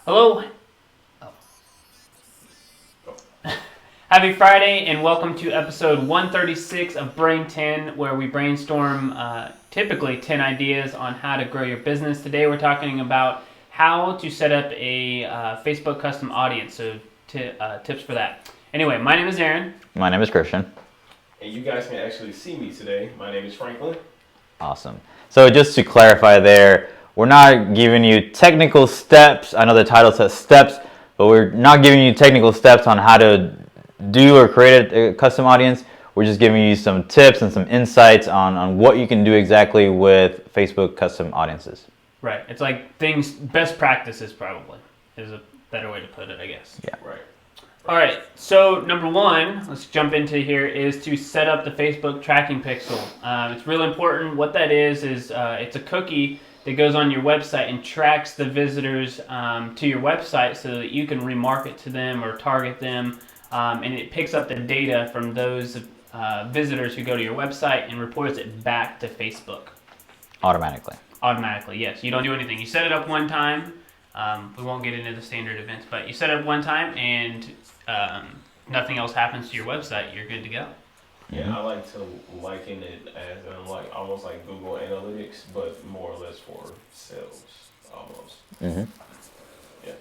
Hello. Happy Friday and welcome to episode 136 of Brain 10, where we brainstorm typically 10 ideas on how to grow your business. Today we're talking about how to set up a Facebook custom audience, so tips for that. Anyway, my name is Aaron. My name is Christian. And you guys can actually see me today. My name is Franklin. Awesome. So just to clarify there, we're not giving you technical steps. I know the title says steps, but we're not giving you technical steps on how to do or create a custom audience. We're just giving you some tips and some insights on what you can do exactly with Facebook custom audiences. Right. It's like best practices probably is a better way to put it, I guess. Yeah. Right. All right, so number one, let's jump into here, is to set up the Facebook tracking pixel. It's really important. What that is it's a cookie that goes on your website and tracks the visitors to your website so that you can remarket to them or target them, and it picks up the data from those visitors who go to your website and reports it back to Facebook. Automatically. Automatically, yes. You don't do anything. You set it up one time. We won't get into the standard events, but you set it up one time and nothing else happens to your website, you're good to go. Yeah, I like to liken it as almost like Google Analytics, but more or less for sales, almost. Mm-hmm. Yeah.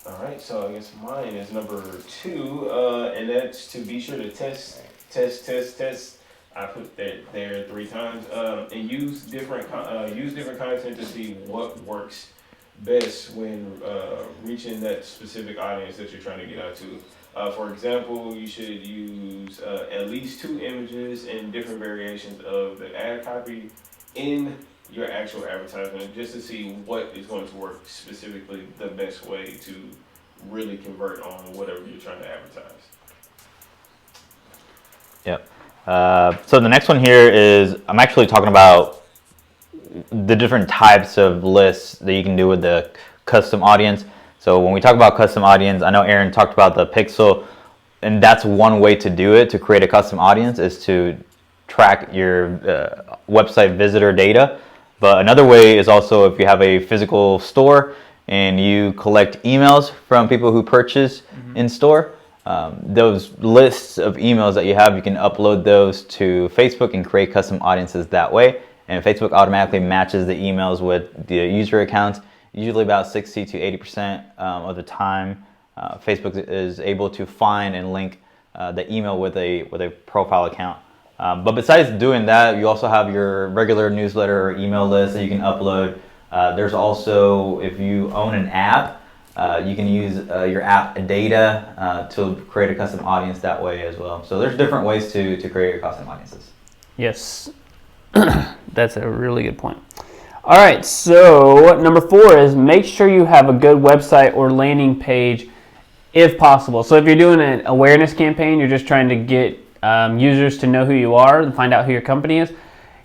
All right, so I guess mine is number 2, and that's to be sure to test. I put that there 3 times, and use different content to see what works best when reaching that specific audience that you're trying to get out to. For example, you should use at least 2 images and different variations of the ad copy in your actual advertisement, just to see what is going to work specifically the best way to really convert on whatever you're trying to advertise. Yep. So the next one here is, I'm actually talking about the different types of lists that you can do with the custom audience. So when we talk about custom audience, I know Aaron talked about the pixel, and that's one way to do it, to create a custom audience, is to track your website visitor data. But another way is also if you have a physical store and you collect emails from people who purchase in store, those lists of emails that you have, you can upload those to Facebook and create custom audiences that way. And Facebook automatically matches the emails with the user accounts. Usually about 60 to 80% of the time, Facebook is able to find and link the email with a profile account. But besides doing that, you also have your regular newsletter or email list that you can upload. There's also, if you own an app, you can use your app data to create a custom audience that way as well. So there's different ways to create your custom audiences. Yes. That's a really good point. All right, so number 4 is make sure you have a good website or landing page if possible. So if you're doing an awareness campaign, you're just trying to get users to know who you are and find out who your company is,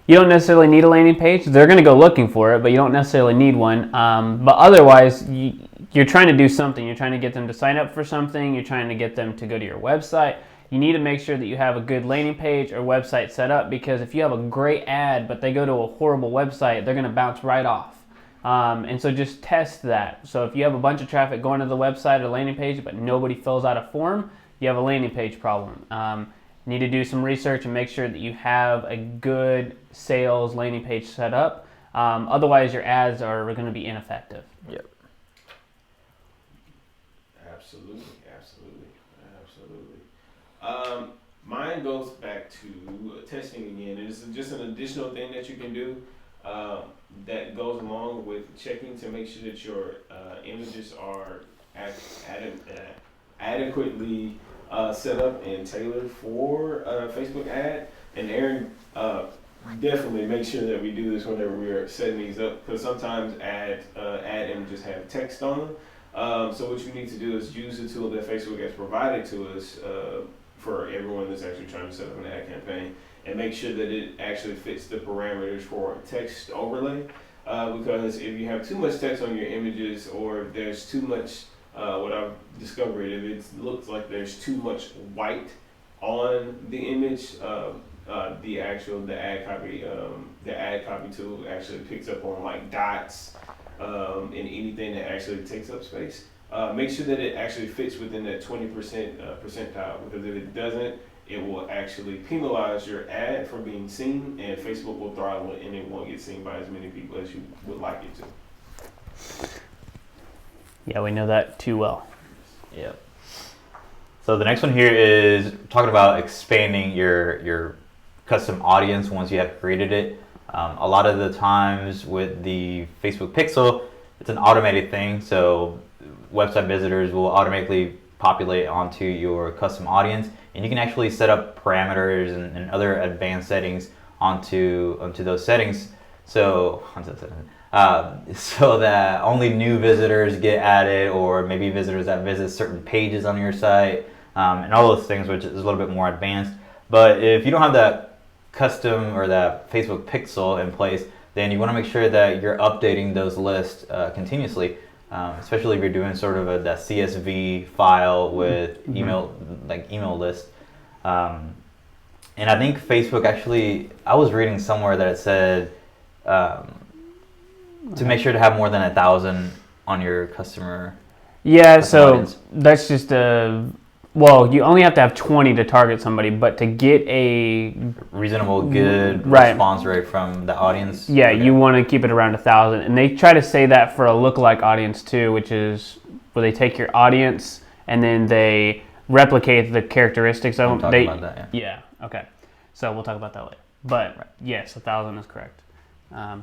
you don't necessarily need a landing page. They're going to go looking for it, but you don't necessarily need one. But otherwise, you're trying to do something. You're trying to get them to sign up for something. You're trying to get them to go to your website. You need to make sure that you have a good landing page or website set up, because if you have a great ad but they go to a horrible website, they're going to bounce right off. And so just test that. So if you have a bunch of traffic going to the website or landing page but nobody fills out a form, you have a landing page problem. You need to do some research and make sure that you have a good sales landing page set up. Otherwise, your ads are going to be ineffective. Yep. Absolutely. Mine goes back to testing again. It's just an additional thing that you can do that goes along with checking to make sure that your images are adequately set up and tailored for a Facebook ad. And Aaron, definitely make sure that we do this whenever we're setting these up, because sometimes ad images have text on them. So what you need to do is use the tool that Facebook has provided to us for everyone that's actually trying to set up an ad campaign, and make sure that it actually fits the parameters for text overlay. Because if you have too much text on your images, or if there's too much, what I've discovered, if it looks like there's too much white on the image, the ad copy tool actually picks up on like dots in anything that actually takes up space. Make sure that it actually fits within that 20% percentile, because if it doesn't, it will actually penalize your ad from being seen, and Facebook will throttle it, and it won't get seen by as many people as you would like it to. Yeah, we know that too well. Yeah. So the next one here is talking about expanding your custom audience once you have created it. A lot of the times with the Facebook Pixel, it's an automated thing, so website visitors will automatically populate onto your custom audience, and you can actually set up parameters and other advanced settings onto those settings. So so that only new visitors get added, or maybe visitors that visit certain pages on your site, and all those things, which is a little bit more advanced. But if you don't have that custom or that Facebook Pixel in place, then you want to make sure that you're updating those lists continuously, especially if you're doing sort of that CSV file with email list. And I think Facebook actually, I was reading somewhere that it said to make sure to have more than 1,000 on your customer. Yeah, so audience. that's just well, you only have to have 20 to target somebody, but to get a reasonable, good right. response rate from the audience. Yeah, okay. You want to keep it around 1,000, and they try to say that for a lookalike audience too, which is where they take your audience and then they replicate the characteristics of them. About that, yeah. Okay. So we'll talk about that later. But right. Yes, 1,000 is correct.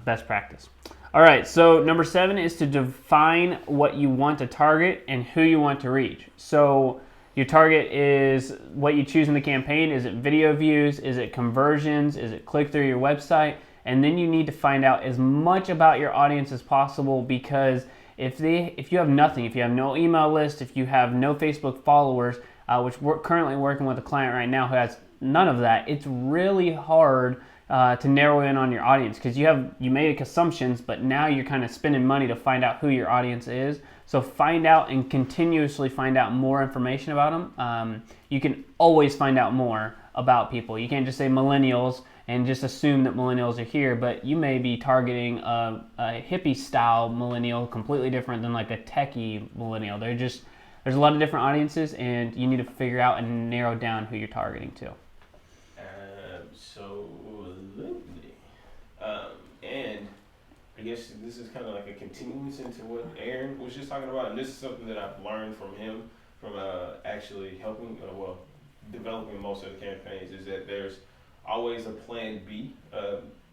Best practice. All right. So number 7 is to define what you want to target and who you want to reach. So your target is what you choose in the campaign. Is it video views? Is it conversions? Is it click through your website? And then you need to find out as much about your audience as possible, because if you have nothing, if you have no email list, if you have no Facebook followers, which we're currently working with a client right now who has none of that, it's really hard to narrow in on your audience, because you made assumptions, but now you're kind of spending money to find out who your audience is. So find out and continuously find out more information about them. You can always find out more about people. You can't just say millennials and just assume that millennials are here, but you may be targeting a hippie style millennial, completely different than like a techie millennial. There's a lot of different audiences, and you need to figure out and narrow down who you're targeting to. Absolutely. And I guess this is kind of like a continuance into what Aaron was just talking about, and this is something that I've learned from him, from actually helping, developing most of the campaigns, is that there's always a plan B,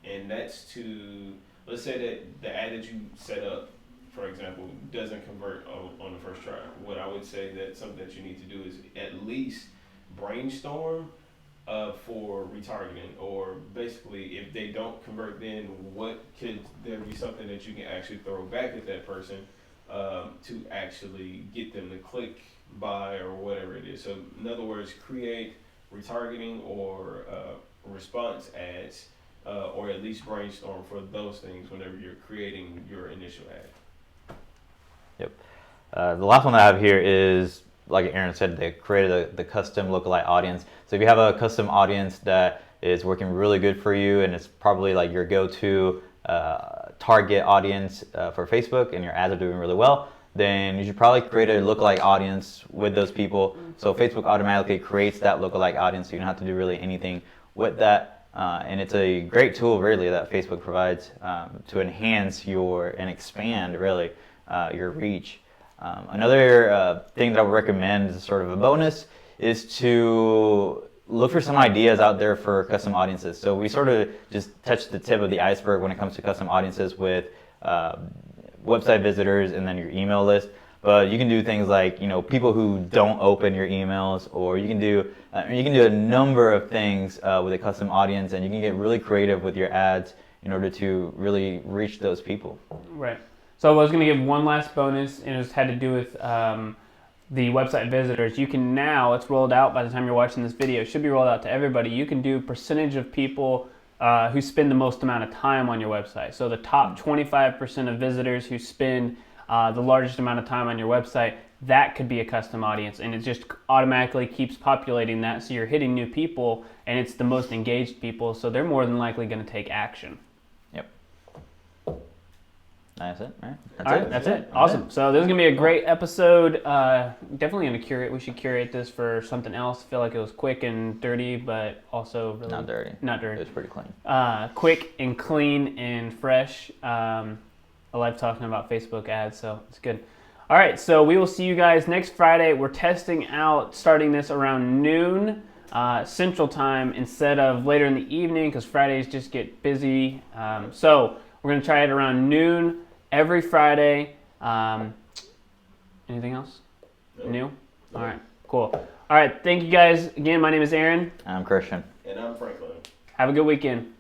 and that's to, let's say that the ad that you set up, for example, doesn't convert on the first try. What I would say that something that you need to do is at least brainstorm for retargeting, or basically if they don't convert, then what could there be something that you can actually throw back at that person to actually get them to click buy or whatever it is. So in other words, create retargeting or response ads, or at least brainstorm for those things whenever you're creating your initial ad. Yep. The last one I have here is, like Aaron said, they created the custom lookalike audience. So if you have a custom audience that is working really good for you, and it's probably like your go-to target audience for Facebook, and your ads are doing really well, then you should probably create a lookalike audience with those people. So Facebook automatically creates that lookalike audience, so you don't have to do really anything with that. And it's a great tool, really, that Facebook provides to enhance and expand, really, your reach. Another thing that I would recommend as sort of a bonus is to look for some ideas out there for custom audiences. So we sort of just touched the tip of the iceberg when it comes to custom audiences with website visitors and then your email list. But you can do things like, people who don't open your emails, or you can do a number of things with a custom audience, and you can get really creative with your ads in order to really reach those people. Right. So I was going to give one last bonus, and it had to do with the website visitors. You can now, it's rolled out by the time you're watching this video, it should be rolled out to everybody. You can do percentage of people who spend the most amount of time on your website. So the top 25% of visitors who spend the largest amount of time on your website, that could be a custom audience, and it just automatically keeps populating that, so you're hitting new people, and it's the most engaged people, so they're more than likely going to take action. Yep. That's it, right? All right, that's it. Awesome. So this is gonna be a great episode. Definitely gonna curate. We should curate this for something else. I feel like it was quick and dirty, but also really Not dirty. Not dirty. It was pretty clean. Quick and clean and fresh. I like talking about Facebook ads, so it's good. All right, so we will see you guys next Friday. We're testing out starting this around noon Central Time instead of later in the evening because Fridays just get busy. So we're gonna try it around noon every Friday. Anything else? Nope. New? All right, cool. All right, thank you guys again. My name is Aaron. I'm Christian. And I'm Franklin. Have a good weekend.